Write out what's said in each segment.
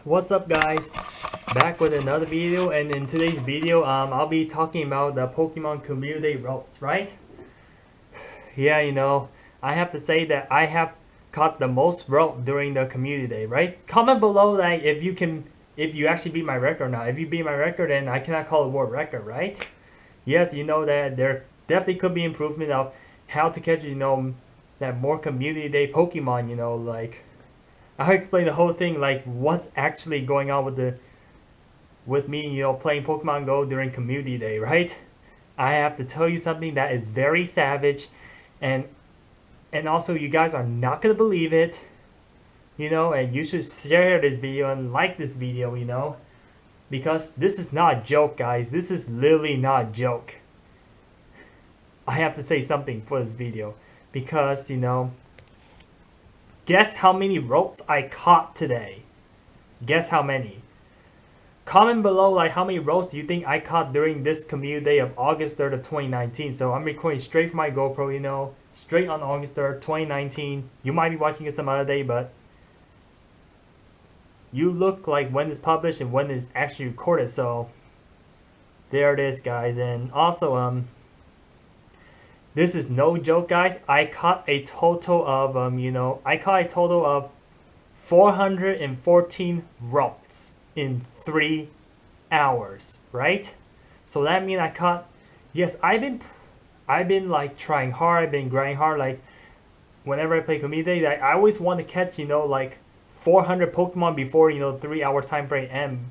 What's up, guys? Back with another video, and in today's video I'll be talking about the Pokemon community Ralts, right? Yeah, I have to say that I have caught the most Ralt during the community day, right? Comment below that if you actually beat my record or not. If you beat my record, then I cannot call it world record, right? Yes, you know that there definitely could be improvement of how to catch, that more community day Pokemon, like I'll explain the whole thing, like what's actually going on with me, playing Pokemon Go during community day, right? I have to tell you something that is very savage, and also you guys are not gonna believe it, and you should share this video and like this video, because this is not a joke, guys. This is literally not a joke. I have to say something for this video because, guess how many ropes I caught today? Guess how many? Comment below like how many ropes do you think I caught during this community day of August 3rd of 2019. So I'm recording straight from my GoPro, straight on August 3rd, 2019. You might be watching it some other day, but you look like when it's published and when it's actually recorded. So there it is, guys. And also, this is no joke, guys. I caught a total of 414 Ralts in 3 hours, right? So that means I caught, yes, I've been like trying hard, I've been grinding hard, like whenever I play community, like, I always want to catch, like 400 Pokemon before, 3 hour time frame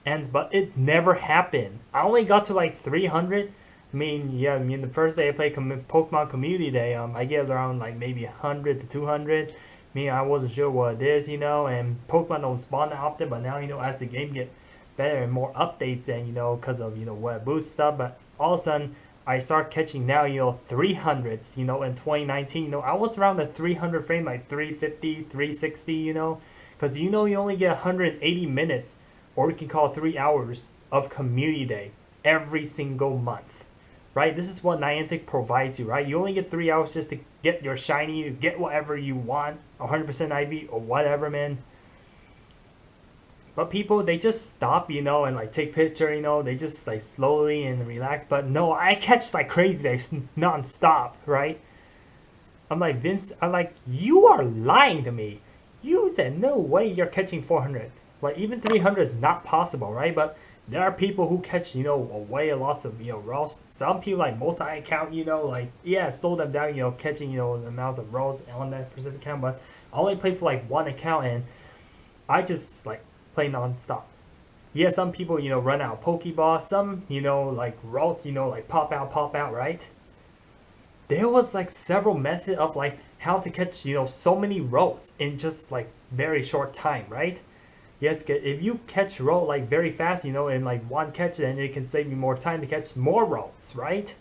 ends, but it never happened. I only got to like 300. The first day I played Pokemon Community Day, I get around like maybe 100 to 200. I wasn't sure what it is, and Pokemon don't spawn that often, but now, as the game get better and more updates, and, because of, what boost stuff, but all of a sudden, I start catching now, 300s, in 2019, I was around the 300 frame, like 350, 360, because, you only get 180 minutes, or you can call 3 hours of Community Day every single month. Right, this is what Niantic provides you, right? You only get 3 hours just to get your shiny, get whatever you want, 100% IV or whatever, man. But people, they just stop, and like take picture, they just like slowly and relax. But no, I catch like crazy days non-stop, right? I'm like, Vince, you are lying to me. You said no way you're catching 400. Like even 300 is not possible, right? But there are people who catch, way lots of, rolls. Some people like multi-account, slow them down, catching, the amounts of rolls on that specific account. But I only play for like one account, and I just like play non-stop. Yeah, some people, run out of Pokeball. Some, like rolls, like pop out, right? There was like several methods of like how to catch, so many rolls in just like very short time, right? Yes, if you catch roll like very fast, in like one catch, then it can save you more time to catch more rolls, right?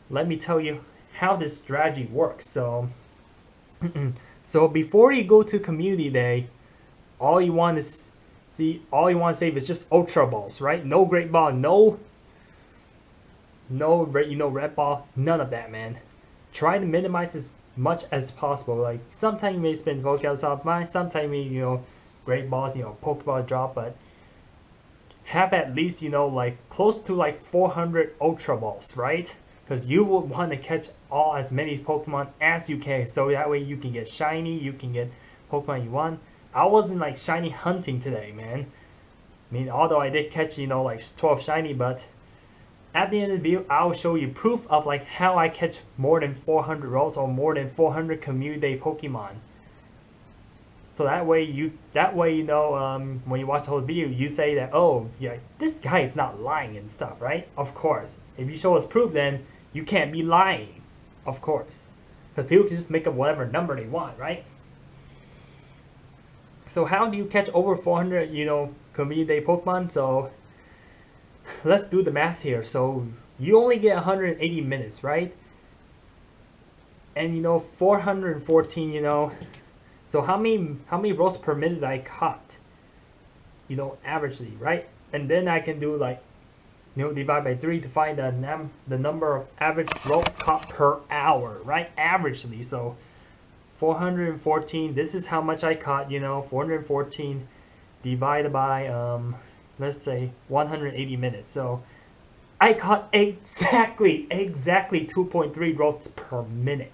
Let me tell you how this strategy works. So, so before you go to Community Day, all you want to save is just Ultra Balls, right? No Great Ball, no, Red Ball, none of that, man. Try to minimize as much as possible. Like sometimes you may spend Pokeballs off mine, sometimes Great Balls, Pokeball drop, but have at least, like close to like 400 Ultra Balls, right? Because you will want to catch as many Pokemon as you can, so that way you can get shiny, you can get Pokemon you want. I wasn't like shiny hunting today, man. Although I did catch, like 12 shiny, but at the end of the video, I'll show you proof of like how I catch more than 400 rolls or more than 400 Community Day Pokemon. So that way, when you watch the whole video, you say that, oh, yeah, this guy is not lying and stuff, right? Of course. If you show us proof, then you can't be lying. Of course. Because people can just make up whatever number they want, right? So how do you catch over 400, Community Day Pokemon? So let's do the math here. So you only get 180 minutes, right? And, 414, so how many rolls per minute I caught? Averagely, right? And then I can do like, divide by 3 to find the number of average rolls caught per hour, right? Averagely. So 414, this is how much I caught, 414 divided by let's say 180 minutes. So I caught exactly 2.3 Ralts per minute.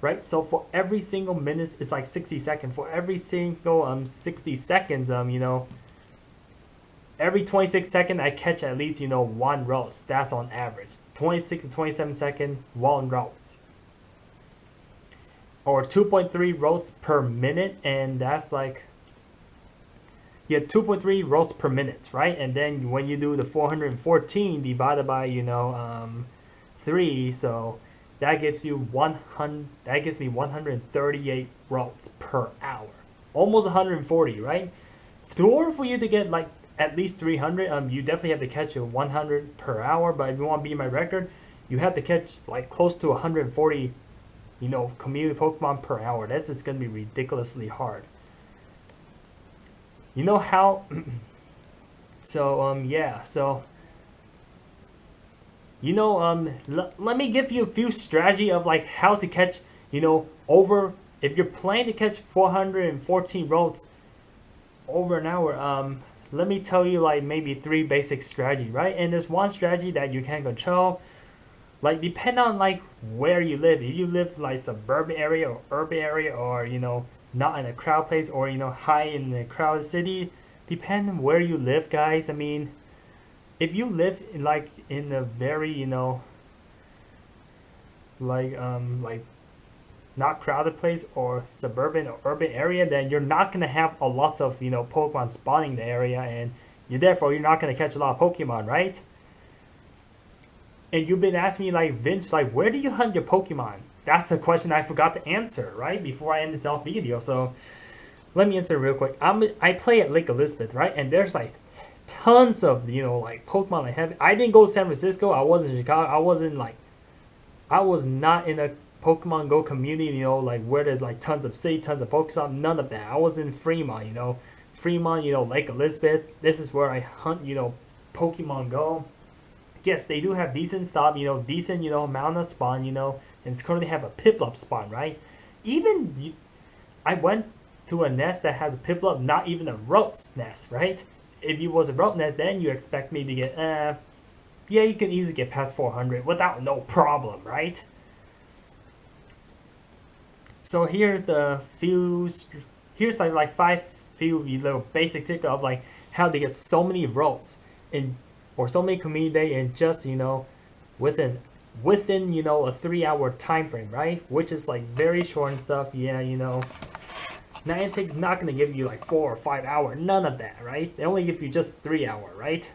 Right? So for every single minute it's like 60 seconds. For every single 60 seconds, every 26 seconds I catch at least, one Ralts. That's on average. 26 to 27 seconds, one Ralts. Or 2.3 Ralts per minute, and that's like, you get 2.3 Ralts per minute, right? And then when you do the 414 divided by 3, so that gives you 100. That gives me 138 Ralts per hour, almost 140, right? In order for you to get like at least 300, you definitely have to catch a 100 per hour. But if you want to beat my record, you have to catch like close to 140, community Pokemon per hour. That's just gonna be ridiculously hard. You know how? So yeah. So let me give you a few strategy of like how to catch, over, if you're planning to catch 414 Ralts over an hour. Let me tell you like maybe 3 basic strategy, right? And there's one strategy that you can control. Like depend on like where you live. If you live like suburban area or urban area, or not in a crowd place, or high in a crowded city, depend on where you live, guys. I mean, if you live in a very like not crowded place or suburban or urban area, then you're not gonna have a lot of Pokemon spawning in the area, and you're not gonna catch a lot of Pokemon, right? And you've been asking me like, Vince, like, where do you hunt your Pokemon? That's the question I forgot to answer, right, before I end this off video. So let me answer real quick. I play at Lake Elizabeth, right? And there's like tons of like Pokemon I have. I didn't go to San Francisco. I was in Chicago. I was not in a Pokemon Go community, like where there's like tons of Pokemon. None of that. I was in Fremont, Lake Elizabeth. This is where I hunt, Pokemon Go. Yes, they do have decent stuff, decent, amount of spawn, and it's currently have a Piplup spawn, right? I went to a nest that has a Piplup, not even a Ralts nest, right? If it was a Ralts nest, then you expect me to get, yeah, you can easily get past 400 without no problem, right? So here's like 5 few little basic tips of like how to get so many Ralts or so many community day in just within a 3-hour time frame, right? Which is like very short and stuff. Yeah, Niantic's not gonna give you like 4 or 5 hour, none of that, right? They only give you just 3 hour, right?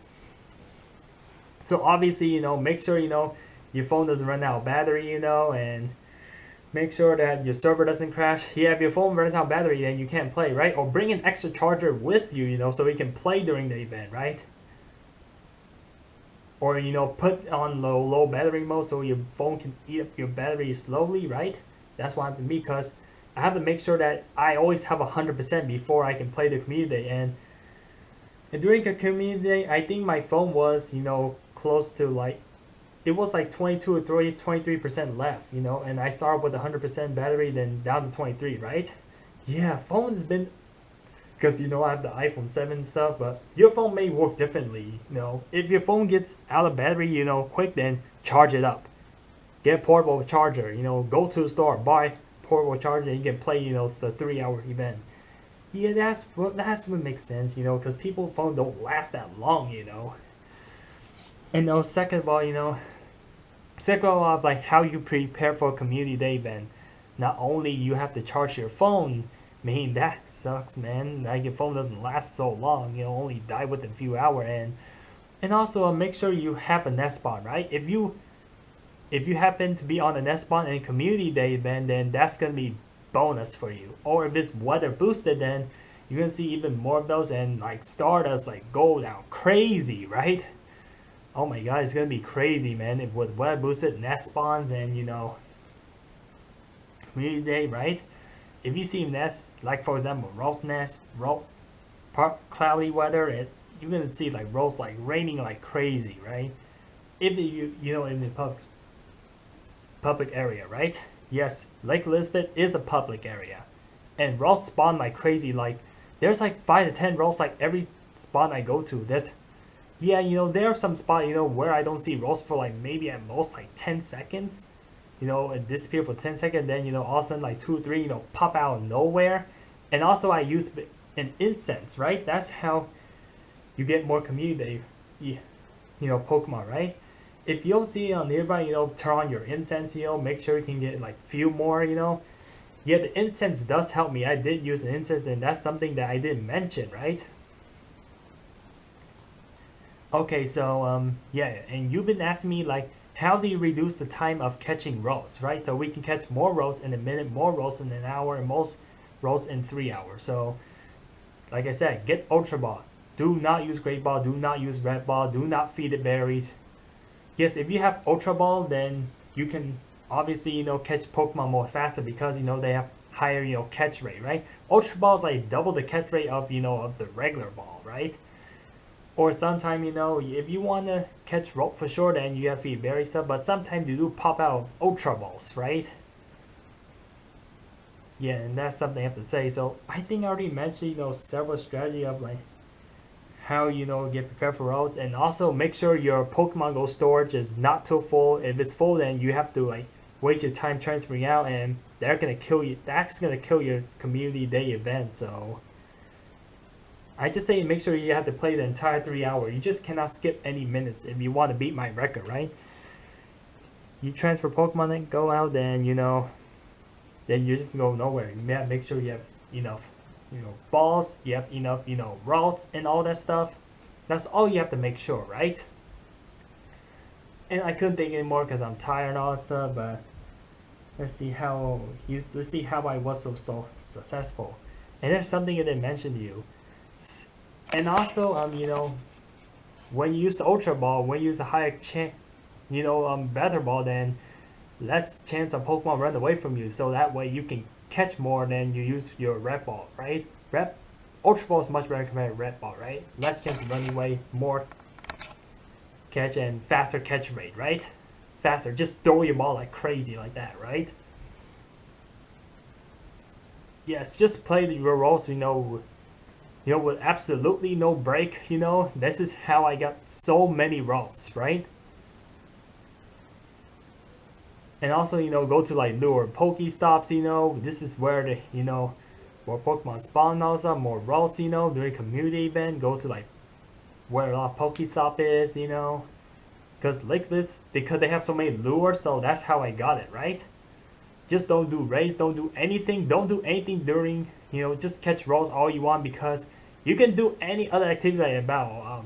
So obviously, make sure your phone doesn't run out of battery, and make sure that your server doesn't crash. Yeah, if your phone runs out of battery, then you can't play, right? Or bring an extra charger with you, so you can play during the event, right? Or put on low battery mode so your phone can eat up your battery slowly, right? That's what happened to me, because I have to make sure that I always have 100% before I can play the community day. And during the community day, I think my phone was close to like, it was like 22 or 23% left, and I started with 100% battery, then down to 23, right? Yeah, phone's been, because I have the iPhone 7 and stuff, but your phone may work differently. If your phone gets out of battery quick, then charge it up, get a portable charger, go to the store, buy portable charger, and you can play the 3-hour event. Yeah, that's what makes sense, because people's phone don't last that long. And second of all, like how you prepare for a community day event. Not only you have to charge your phone, that sucks, man. Like your phone doesn't last so long, only die within a few hours, and also make sure you have a nest spawn, right? If you happen to be on a nest spawn in a community day event, then that's gonna be bonus for you. Or if it's weather boosted, then you're gonna see even more of those, and like Stardust like go down crazy, right? Oh my god, it's gonna be crazy, man. If with weather boosted nest spawns and community day, right? If you see nests, like for example, Ralts nest, cloudy weather, you're gonna see like Ralts like raining like crazy, right? If in the public area, right? Yes, Lake Elizabeth is a public area, and Ralts spawn like crazy, like there's like 5 to 10 rolls like every spot I go to. There's yeah, there are some spots, where I don't see rolls for like maybe at most like 10 seconds. And disappear for 10 seconds, then all of a sudden like 2 or 3, pop out of nowhere. And also I use an incense, right? That's how you get more community, Pokemon, right? If you don't see it on nearby, turn on your incense, make sure you can get like few more, Yeah, the incense does help me. I did use an incense, and that's something that I didn't mention, right? Okay, so yeah, and you've been asking me like, how do you reduce the time of catching rolls, right? So we can catch more rolls in a minute, more rolls in an hour, and most rolls in 3 hours. So, like I said, get Ultra Ball. Do not use Great Ball. Do not use Red Ball. Do not feed it berries. Yes, if you have Ultra Ball, then you can obviously catch Pokemon more faster because they have higher catch rate, right? Ultra Ball is like double the catch rate of of the regular ball, right? Or sometimes, if you want to catch rope for sure, then you have to feed berry stuff. But sometimes you do pop out Ultra Balls, right? Yeah, and that's something I have to say. So I think I already mentioned, several strategy of like how, get prepared for routes. And also make sure your Pokemon Go storage is not too full. If it's full, then you have to like waste your time transferring out, and they're going to kill you. That's going to kill your community day event. So I just say make sure you have to play the entire 3 hour. You just cannot skip any minutes if you want to beat my record, right? You transfer Pokemon and go out, then then you just go nowhere. You have to make sure you have enough, balls. You have enough, routes and all that stuff. That's all you have to make sure, right? And I couldn't think anymore because I'm tired and all that stuff. But let's see how I was so successful. And there's something I didn't mention to you. And also, when you use the Ultra Ball, when you use the higher better ball, then less chance of Pokemon run away from you. So that way you can catch more than you use your Red Ball, right? Ultra Ball is much better compared to Red Ball, right? Less chance of running away, more catch, and faster catch rate, right? Faster, just throw your ball like crazy like that, right? Yes, just play your roles, with absolutely no break, this is how I got so many rolls, right? And also, go to like lure Pokestops, this is where the, more Pokemon spawn also, more rolls, during community event, go to like where a lot of Pokestop is, because like this, because they have so many lures, so that's how I got it, right? Just don't do raids, don't do anything during, just catch rolls all you want, because you can do any other activity like battle,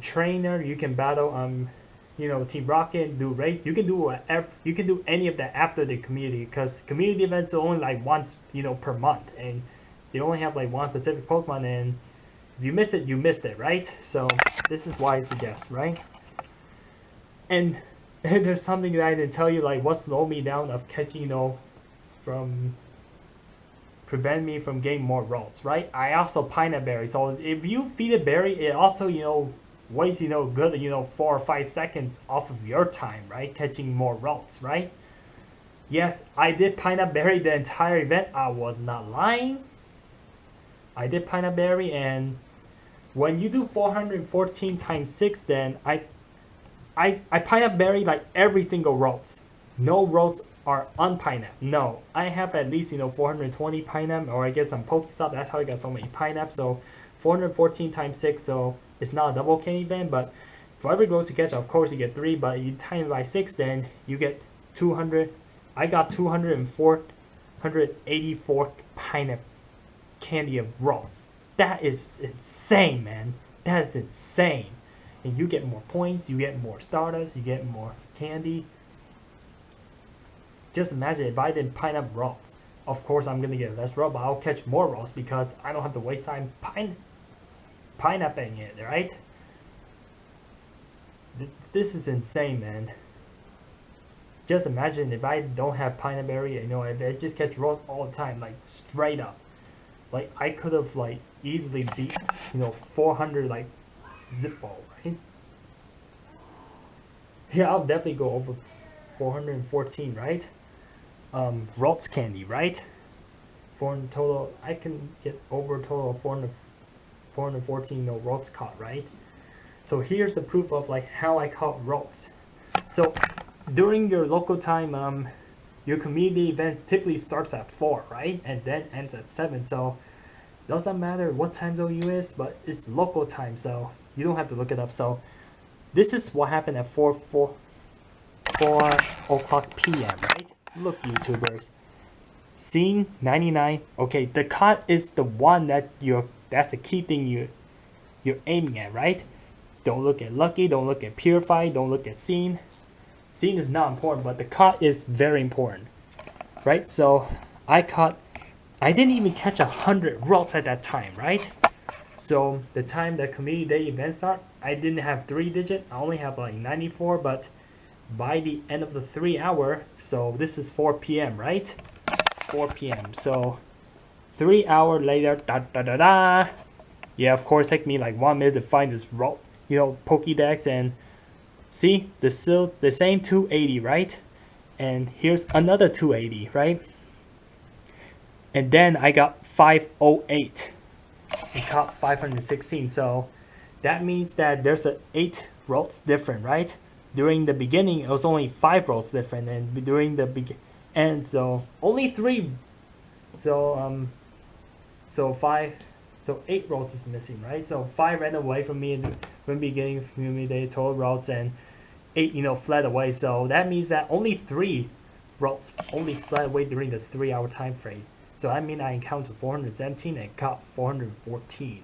trainer, you can battle, Team Rocket, do raids, you can do whatever, you can do any of that after the community, because community events are only like once, per month, and they only have like one specific Pokemon, and if you miss it, you missed it, right? So this is why I suggest, right? And there's something that I didn't tell you, like what slowed me down of catching, from prevent me from getting more rolls, right? I also pineapple berry. So if you feed a berry, it also, wastes, good, 4 or 5 seconds off of your time, right? Catching more rolls, right? Yes, I did pineapple berry the entire event. I was not lying. I did pineapple berry, and when you do 414 times 6, then I pineapple berry like every single roads. No roads are unpineapple. No, I have at least 420 pineapple, or I guess some Pokestop. That's how I got so many pineapple. So 414 times 6, so it's not a double candy event, but for every road you catch, of course you get 3, but you time it by 6, then you get 200. I got 284 pineapple candy of rolls. That is insane, man. That is insane. And you get more points, you get more Stardust, you get more candy. Just imagine if I didn't pineapple rolls. Of course, I'm gonna get less rolls, but I'll catch more rolls because I don't have to waste time pineappling it, right? This is insane, man. Just imagine if I don't have pineapple berry, if I just catch rolls all the time, like straight up. Like I could have like easily beat 400 like zip ball, right? Yeah, I'll definitely go over 414, right? Ralts candy, right? 400 total. I can get over a total of 414 Ralts caught, right? So here's the proof of like how I caught Ralts. So during your local time, your community events typically starts at 4, right? And then ends at 7. So does not matter what time zone you is, but it's local time, so you don't have to look it up. So this is what happened at 4 o'clock p.m., right? Look, YouTubers. Scene 99. Okay, the cut is the one that's the key thing you're aiming at, right? Don't look at lucky, don't look at purify, don't look at scene. Scene is not important, but the cut is very important, right? So I didn't even catch 100 Ralts at that time, right? So the time that community day event start, I didn't have 3-digit, I only have like 94, but by the end of the 3 hour, so this is 4 p.m., right? 4 p.m. So 3 hour later, yeah, of course, take me like 1 minute to find this Ralt, Pokédex, and see, still the same 280, right? And here's another 280, right? And then I got 508 and caught 516. So that means that there's 8 Ralts different, right? During the beginning, it was only 5 Ralts different, and during the and so only 3. So 8 Ralts is missing, right? So 5 ran away from me in the beginning of community day, total Ralts, and 8 fled away. So that means that only 3 Ralts only fled away during the 3 hour time frame. So I mean I encountered 417 and caught 414.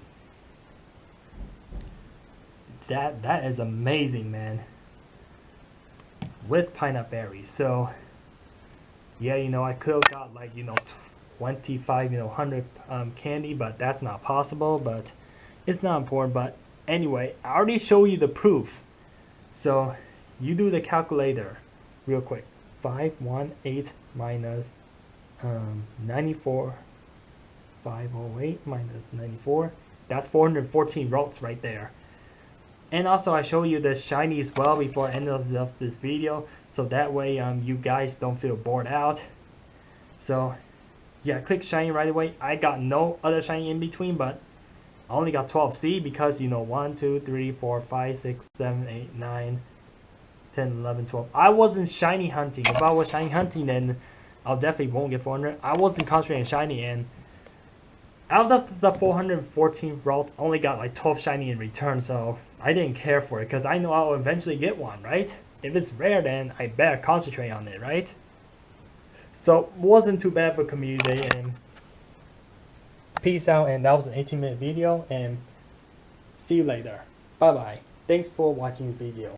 That is amazing, man. With pineapple berries. So yeah, I could have got like 25 100 candy, but that's not possible. But it's not important. But anyway, I already showed you the proof. So you do the calculator real quick. 518 minus 94, 508 minus 94, that's 414 Ralts right there. And also I show you the shiny as well before end of this video, so that way you guys don't feel bored out. So yeah, click shiny right away. I got no other shiny in between, but I only got 12. See, because 1 2 3 4 5 6 7 8 9 10 11 12. I wasn't shiny hunting. If I was shiny hunting, then I'll definitely won't get 400. I wasn't concentrating shiny, and out of the 414 Ralts, only got like 12 shiny in return, so I didn't care for it because I know I'll eventually get one, right? If it's rare, then I better concentrate on it, right? So wasn't too bad for community day, and peace out. And that was an 18-minute video, and see you later. Bye bye. Thanks for watching this video.